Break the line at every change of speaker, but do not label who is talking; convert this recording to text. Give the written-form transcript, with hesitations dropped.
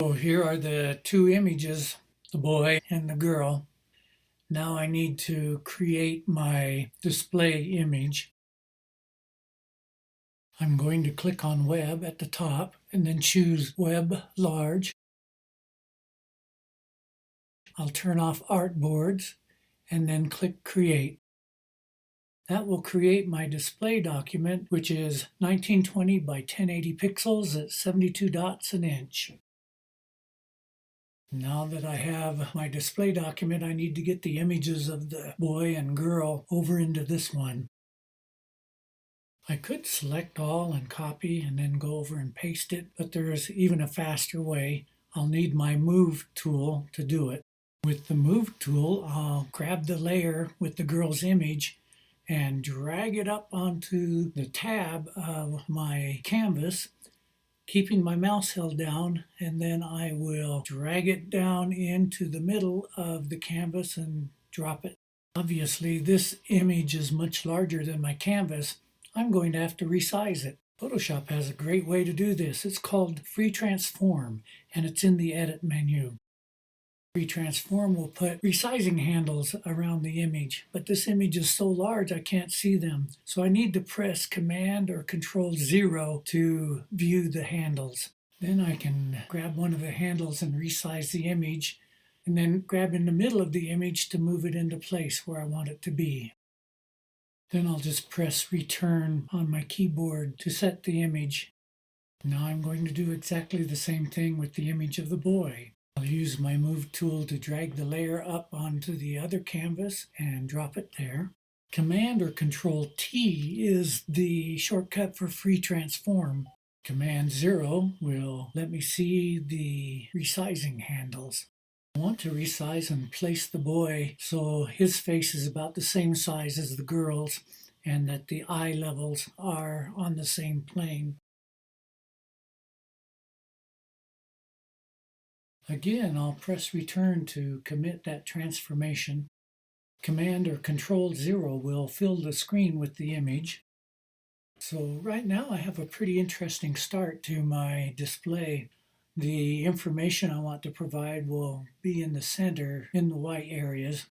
So here are the two images, the boy and the girl. Now I need to create my display image. I'm going to click on Web at the top and then choose Web Large. I'll turn off artboards and then click Create. That will create my display document, which is 1920 by 1080 pixels at 72 dots an inch. Now that I have my display document, I need to get the images of the boy and girl over into this one. I could select all and copy and then go over and paste it, but there is even a faster way. I'll need my Move tool to do it. With the Move tool, I'll grab the layer with the girl's image and drag it up onto the tab of my canvas, keeping my mouse held down, and then I will drag it down into the middle of the canvas and drop it. Obviously, this image is much larger than my canvas. I'm going to have to resize it. Photoshop has a great way to do this. It's called Free Transform, and it's in the Edit menu. Free Transform will put resizing handles around the image, but this image is so large I can't see them. So I need to press Command or Control 0 to view the handles. Then I can grab one of the handles and resize the image, and then grab in the middle of the image to move it into place where I want it to be. Then I'll just press Return on my keyboard to set the image. Now I'm going to do exactly the same thing with the image of the boy. I'll use my Move tool to drag the layer up onto the other canvas and drop it there. Command or Control T is the shortcut for Free Transform. Command 0 will let me see the resizing handles. I want to resize and place the boy so his face is about the same size as the girl's and that the eye levels are on the same plane. Again, I'll press Return to commit that transformation. Command or Control 0 will fill the screen with the image. So right now I have a pretty interesting start to my display. The information I want to provide will be in the center in the white areas.